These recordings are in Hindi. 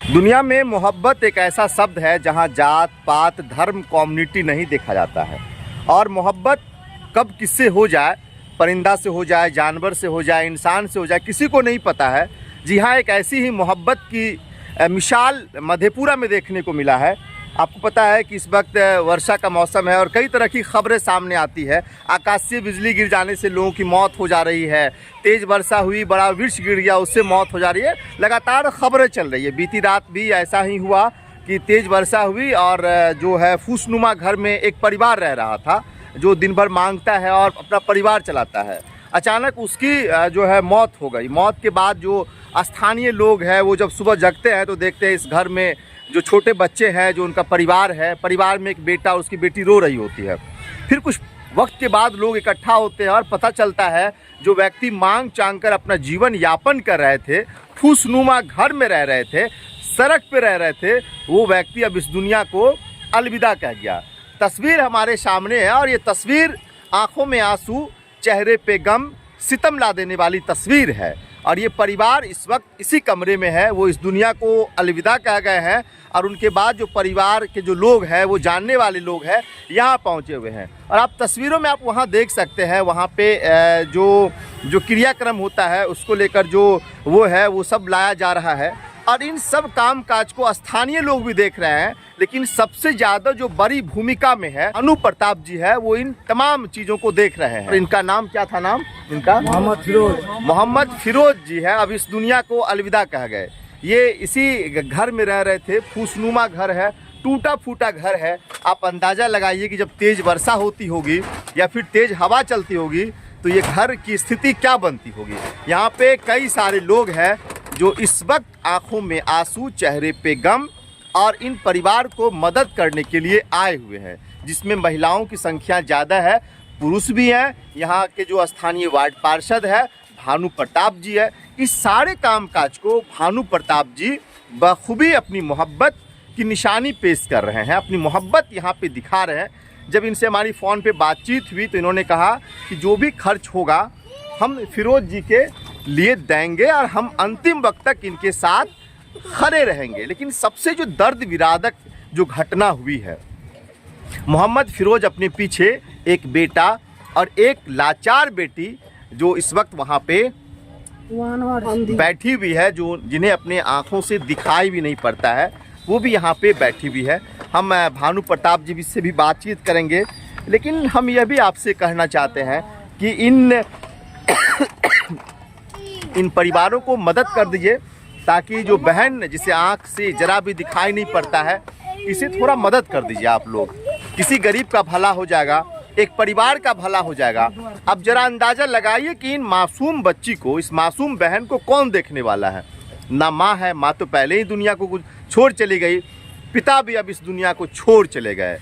दुनिया में मोहब्बत एक ऐसा शब्द है जहां जात पात धर्म कम्युनिटी नहीं देखा जाता है। और मोहब्बत कब किससे हो जाए, परिंदा से हो जाए, जानवर से हो जाए, इंसान से हो जाए, किसी को नहीं पता है। जी हाँ, एक ऐसी ही मोहब्बत की मिसाल मधेपुरा में देखने को मिला है। आपको पता है कि इस वक्त वर्षा का मौसम है और कई तरह की खबरें सामने आती है। आकाशीय बिजली गिर जाने से लोगों की मौत हो जा रही है, तेज़ वर्षा हुई, बड़ा वृक्ष गिर गया, उससे मौत हो जा रही है। लगातार खबरें चल रही है। बीती रात भी ऐसा ही हुआ कि तेज़ वर्षा हुई और जो है फूसनुमा घर में एक परिवार रह रहा था जो दिन भर मांगता है और अपना परिवार चलाता है। अचानक उसकी जो है मौत हो गई। मौत के बाद जो स्थानीय लोग हैं वो जब सुबह जगते हैं तो देखते हैं इस घर में जो छोटे बच्चे हैं, जो उनका परिवार है, परिवार में एक बेटा और उसकी बेटी रो रही होती है। फिर कुछ वक्त के बाद लोग इकट्ठा होते हैं और पता चलता है जो व्यक्ति मांग चांग कर अपना जीवन यापन कर रहे थे, फूसनुमा घर में रह रहे थे, सड़क पे रह रहे थे, वो व्यक्ति अब इस दुनिया को अलविदा कह गया। तस्वीर हमारे सामने है और ये तस्वीर आंखों में आंसू, चेहरे पे गम, सितम ला देने वाली तस्वीर है। और ये परिवार इस वक्त इसी कमरे में है, वो इस दुनिया को अलविदा कह गए हैं। और उनके बाद जो परिवार के जो लोग हैं, वो जानने वाले लोग हैं, यहाँ पहुँचे हुए हैं। और आप तस्वीरों में आप वहाँ देख सकते हैं, वहाँ पे जो क्रियाक्रम होता है उसको लेकर जो वो है वो सब लाया जा रहा है। और इन सब काम काज को स्थानीय लोग भी देख रहे हैं। लेकिन सबसे ज़्यादा जो बड़ी भूमिका में है अनूप प्रताप जी है, वो इन तमाम चीज़ों को देख रहे हैं। इनका नाम क्या था? नाम इनका मोहम्मद फिरोज जी है। अब इस दुनिया को अलविदा कह गए। ये इसी घर में रह रहे थे। फूसनुमा घर है, टूटा फूटा घर है। आप अंदाज़ा लगाइए कि जब तेज़ वर्षा होती होगी या फिर तेज़ हवा चलती होगी तो ये घर की स्थिति क्या बनती होगी। यहाँ पे कई सारे लोग हैं जो इस वक्त आंखों में आंसू, चेहरे पे गम और इन परिवार को मदद करने के लिए आए हुए हैं, जिसमें महिलाओं की संख्या ज़्यादा है, पुरुष भी हैं। यहाँ के जो स्थानीय वार्ड पार्षद है भानु प्रताप जी है। इस सारे कामकाज को भानु प्रताप जी बखूबी अपनी मोहब्बत की निशानी पेश कर रहे हैं, अपनी मोहब्बत यहाँ पे दिखा रहे हैं। जब इनसे हमारी फ़ोन पे बातचीत हुई तो इन्होंने कहा कि जो भी खर्च होगा हम फिरोज जी के लिए देंगे और हम अंतिम वक्त तक इनके साथ खड़े रहेंगे। लेकिन सबसे जो दर्द विरादक जो घटना हुई है, मोहम्मद फिरोज अपने पीछे एक बेटा और एक लाचार बेटी जो इस वक्त वहाँ पे बैठी हुई है, जो जिन्हें अपने आँखों से दिखाई भी नहीं पड़ता है, वो भी यहाँ पे बैठी हुई है। हम भानु प्रताप जी से भी बातचीत करेंगे। लेकिन हम यह भी आपसे कहना चाहते हैं कि इन परिवारों को मदद कर दीजिए ताकि जो बहन जिसे आँख से जरा भी दिखाई नहीं पड़ता है, इसे थोड़ा मदद कर दीजिए आप लोग। किसी गरीब का भला हो जाएगा, एक परिवार का भला हो जाएगा। अब जरा अंदाज़ा लगाइए कि इन मासूम बच्ची को, इस मासूम बहन को कौन देखने वाला है। ना माँ है, माँ तो पहले ही दुनिया को कुछ छोड़ चली गई, पिता भी अब इस दुनिया को छोड़ चले गए।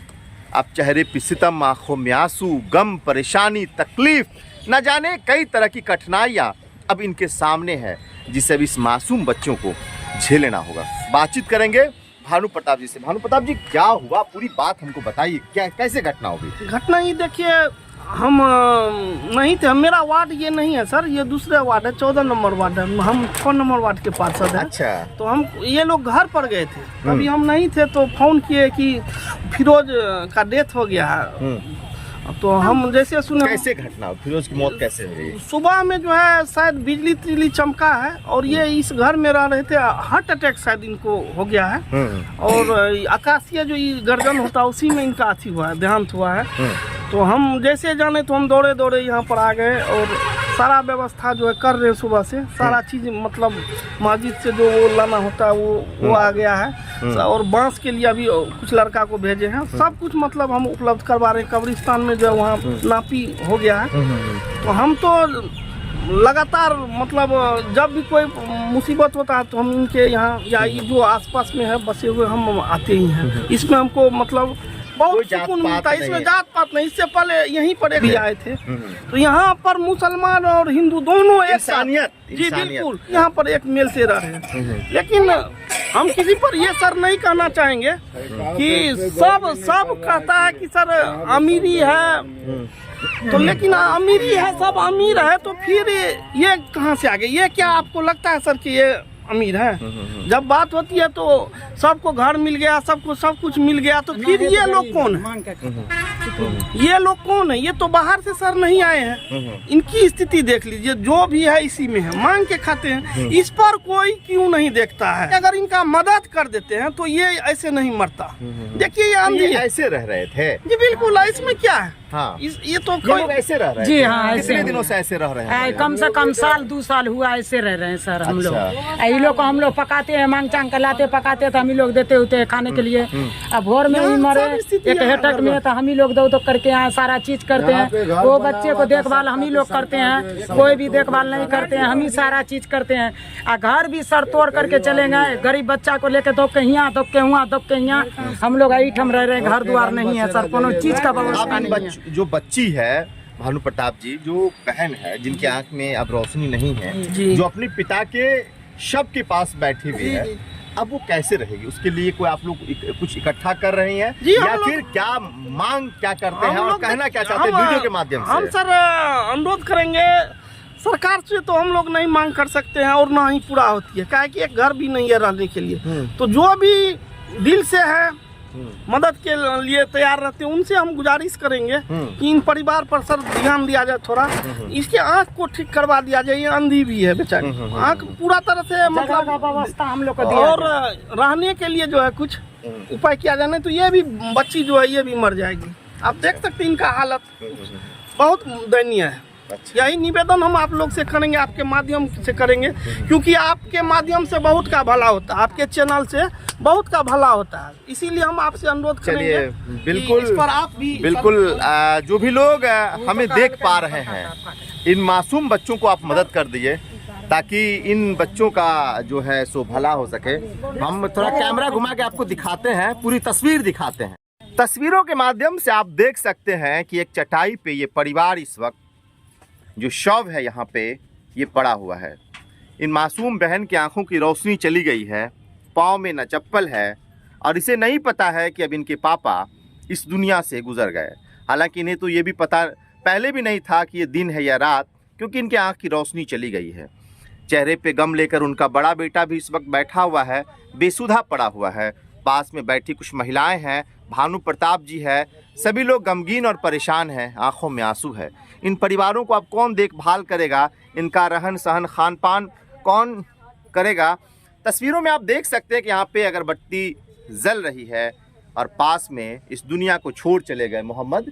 अब चेहरे पे सितम, आँखों में आंसू, गम, परेशानी, तकलीफ, न जाने कई तरह की कठिनाइयाँ अब इनके सामने है, जिसे अब इस मासूम बच्चों को झेलना होगा। बातचीत करेंगे भानु प्रताप जी से। भानु प्रताप जी, क्या हुआ, पूरी बात हमको बताइए, क्या कैसे घटना होगी? घटना ये देखिए, हम नहीं थे, मेरा वार्ड ये नहीं है सर, ये दूसरे वार्ड है, 14 नंबर वार्ड है। हम 6 नंबर वार्ड के पार्षद हैं। अच्छा। तो हम ये लोग घर पर गए थे, अभी हम नहीं थे तो फोन किए कि फिरोज का डेथ हो गया है। तो हम जैसे सुने। कैसे घटना, फिरोज की मौत कैसे हुई? सुबह में जो है शायद बिजली तिजली चमका है और ये इस घर में रह रहे थे, हार्ट अटैक शायद इनको हो गया है। और आकाशीय जो गर्जन होता है उसी में इनका अथी हुआ है, देहांत हुआ है। तो हम जैसे जाने तो हम दौड़े दौड़े यहाँ पर आ गए और सारा व्यवस्था जो है कर रहे हैं सुबह से। सारा चीज़ मतलब मस्जिद से जो वो लाना होता है वो आ गया है। और बांस के लिए अभी कुछ लड़का को भेजे हैं। सब कुछ मतलब हम उपलब्ध करवा रहे हैं। कब्रिस्तान में जो है वहाँ नापी हो गया है। तो हम तो लगातार मतलब जब भी कोई मुसीबत होता है तो हम इनके यहाँ या जो आसपास में है बसे हुए हम आते ही हैं। इसमें हमको मतलब बहुत सुकून मिलता है। इसमें जात पात नहीं। इससे पहले यहीं पर एक आए थे तो यहाँ पर मुसलमान और हिंदू दोनों एक साथ, जी बिल्कुल, यहाँ पर एक मेल से रह रहे हैं। लेकिन हम किसी पर ये सर नहीं कहना चाहेंगे कि सब कहता है कि सर अमीरी है, तो लेकिन अमीरी है, सब अमीर है, तो फिर ये कहाँ से आ गए? ये क्या आपको लगता है सर कि ये अमीर हैं। जब बात होती है तो सबको घर मिल गया, सबको सब कुछ मिल गया, तो फिर ये लोग कौन है? ये लोग कौन है? ये तो बाहर से सर नहीं आए हैं। इनकी स्थिति देख लीजिए, जो भी है इसी में है, मांग के खाते हैं। इस पर कोई क्यों नहीं देखता है? अगर इनका मदद कर देते हैं तो ये ऐसे नहीं मरता। देखिए ये आंधी ऐसे रह रहे थे जी, बिल्कुल। इसमें क्या है? हाँ, ये तो ये लोग ऐसे रह रहे जी थे। हाँ, कितने ऐसे दिनों से ऐसे रह रहे हैं? कम से कम साल 2 साल हुआ ऐसे रह रहे हैं सर हम लोग। अच्छा। ये लोग को हम लोग पकाते हैं, मांग चांग कर लाते पकाते तो हम ही लोग देते होते हैं खाने के लिए। अब भोर में ही मरे एक हेटक में तो हम ही लोग दो करके यहाँ सारा चीज करते हैं। वो बच्चे को देखभाल हम ही लोग करते हैं, कोई भी देखभाल नहीं करते हैं, हम ही सारा चीज करते हैं। और घर भी सर तोड़ करके चले गए, गरीब बच्चा को लेके दो के यहाँ दो के वहाँ दो के यहाँ हम लोग ऐठम रह रहे हैं। घर द्वार नहीं है सर, कोनो चीज का व्यवस्था नहीं है। जो बच्ची है भानु प्रताप जी, जो बहन है जिनकी आंख में अब रोशनी नहीं है, जो अपने पिता के शव के पास बैठी हुई है, अब वो कैसे रहेगी? उसके लिए कोई आप लोग कुछ इकट्ठा कर रहे हैं या फिर क्या मांग क्या करते हैं और कहना क्या चाहते हैं वीडियो के माध्यम से? हम सर अनुरोध करेंगे सरकार से, तो हम लोग नहीं मांग कर सकते हैं और ना ही पूरा होती है, क्या कि एक घर भी नहीं है रहने के लिए। तो जो भी दिल से है मदद के लिए तैयार रहते हैं, उनसे हम गुजारिश करेंगे कि इन परिवार पर सर ध्यान दिया जाए थोड़ा। इसके आंख को ठीक करवा दिया जाए, ये अंधी भी है बेचारी, आंख पूरा तरह से मतलब व्यवस्था हम लोग को दिया और रहने के लिए जो है कुछ उपाय किया जाए, तो ये भी बच्ची जो है ये भी मर जाएगी। आप देख सकते हैं इनका हालत बहुत दयनीय है। यही निवेदन हम आप लोग से करेंगे, आपके माध्यम से करेंगे, क्योंकि आपके माध्यम से बहुत का भला होता है, आपके चैनल से बहुत का भला होता है, इसीलिए हम आपसे अनुरोध करेंगे। बिल्कुल, इस पर आप भी बिल्कुल जो भी लोग हमें देख पा रहे हैं, इन मासूम बच्चों को आप मदद कर दीजिए ताकि इन बच्चों का जो है सो भला हो सके। हम थोड़ा कैमरा घुमा के आपको दिखाते हैं, पूरी तस्वीर दिखाते हैं। तस्वीरों के माध्यम से आप देख सकते हैं कि एक चटाई पे ये परिवार इस वक्त जो शव है यहाँ पे ये पड़ा हुआ है। इन मासूम बहन की आंखों की रोशनी चली गई है, पाँव में न चप्पल है और इसे नहीं पता है कि अब इनके पापा इस दुनिया से गुजर गए। हालांकि इन्हें तो ये भी पता पहले भी नहीं था कि ये दिन है या रात, क्योंकि इनके आंख की रोशनी चली गई है। चेहरे पे गम लेकर उनका बड़ा बेटा भी इस वक्त बैठा हुआ है, बेसुधा पड़ा हुआ है। पास में बैठी कुछ महिलाएं हैं, भानु प्रताप जी है, सभी लोग गमगीन और परेशान हैं, आंखों में आंसू है। इन परिवारों को अब कौन देखभाल करेगा? इनका रहन सहन खान पान कौन करेगा? तस्वीरों में आप देख सकते हैं कि यहाँ पे अगरबत्ती जल रही है और पास में इस दुनिया को छोड़ चले गए मोहम्मद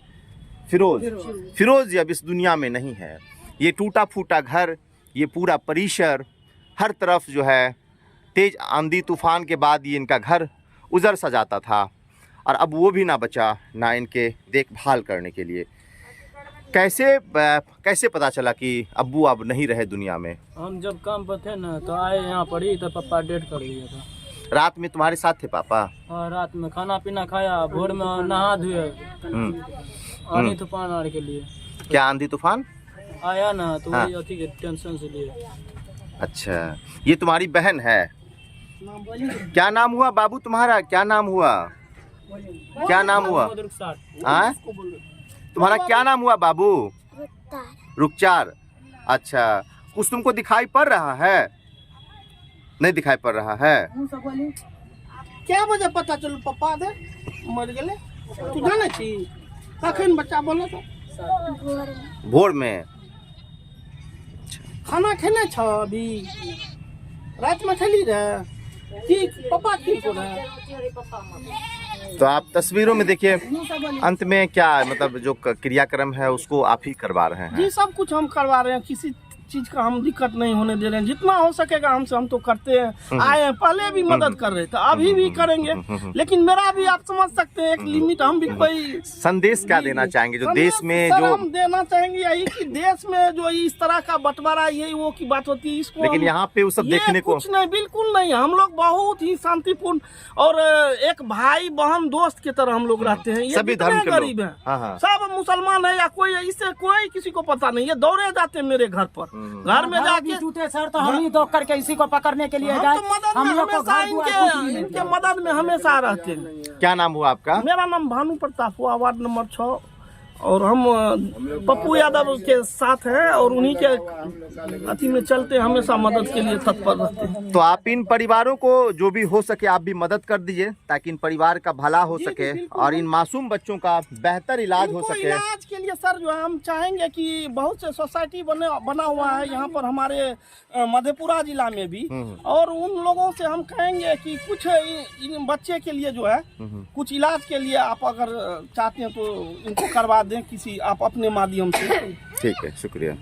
फिरोज अब इस दुनिया में नहीं है। ये टूटा फूटा घर, ये पूरा परिसर, हर तरफ जो है तेज आंधी तूफान के बाद ये इनका घर उजड़ सा जाता था और अब वो भी ना बचा ना इनके देखभाल करने के लिए। कैसे पता चला कि अब्बू अब नहीं रहे दुनिया में? हम जब काम पर थे ना तो आए यहाँ पर ही, तो पापा डेथ कर दिया था। रात में तुम्हारे साथ थे पापा? और रात में खाना पीना खाया, भोर में नहा धोए, आंधी तूफान आने के लिए। क्या आंधी तूफान आया ना तो हाँ। वही अथी के टेंशन से लिए। अच्छा, ये तुम्हारी बहन है? क्या नाम हुआ बाबू तुम्हारा? क्या नाम हुआ? क्या नाम हुआ? हाँ, तुम्हारा क्या नाम हुआ बाबू? रुखचार। अच्छा, कुछ तुमको दिखाई पड़ रहा है? नहीं दिखाई पड़ रहा है? क्या वजह पता चलो पापा दे मर गए? तू जाने छी कखन बच्चा बोला था? भोर में। खाना खेने छ अभी? रात में खेली रहे ठीक पापा ठीक हो रहा। तो आप तस्वीरों में देखिए अंत में क्या मतलब जो क्रियाक्रम है उसको आप ही करवा रहे हैं? जी सब कुछ हम करवा रहे हैं, किसी चीज का हम दिक्कत नहीं होने दे रहे हैं, जितना हो सकेगा हमसे हम तो करते हैं। आए हैं पहले भी मदद कर रहे थे, अभी भी करेंगे, लेकिन मेरा भी आप समझ सकते हैं एक लिमिट। हम भी कोई संदेश क्या देना चाहेंगे जो देश में सर, जो हम देना चाहेंगे यही कि देश में जो इस तरह का बंटवारा यही वो की बात होती है, इसको लेकिन यहाँ पे वो सब देखने को कुछ नहीं, बिल्कुल नहीं। हम लोग बहुत ही शांतिपूर्ण और एक भाई बहन दोस्त की तरह हम लोग रहते हैं। ये सभी धर्म के गरीब लोग। है, हाँ, हाँ। सब मुसलमान है या कोई, इससे कोई किसी को पता नहीं। ये दौड़े जाते हैं मेरे घर पर, घर में जाके टूटे सर तो हम ही दो करके इसी को पकड़ने के लिए हम गए। तो मदद हम में लोग को हमेशा घर दुआर कुछ भी नहीं इनके दिया। मदद में हमेशा रहते हैं। क्या नाम हुआ आपका? मेरा नाम भानु प्रताप हुआ, वार्ड नंबर 6 और हम पप्पू यादव के साथ हैं और उन्हीं के अति में चलते हमेशा मदद के लिए तत्पर रहते हैं। तो आप इन परिवारों को जो भी हो सके आप भी मदद कर दीजिए ताकि इन परिवार का भला हो सके और इन मासूम बच्चों का बेहतर इलाज हो सके। इलाज के लिए सर जो है हम चाहेंगे कि बहुत से सोसाइटी बना हुआ है यहाँ पर हमारे मधेपुरा जिला में भी, और उन लोगों से हम कहेंगे कि कुछ इन बच्चे के लिए जो है कुछ इलाज के लिए आप अगर चाहते हैं तो इनको करवा दें किसी आप अपने माध्यम से। ठीक है, शुक्रिया।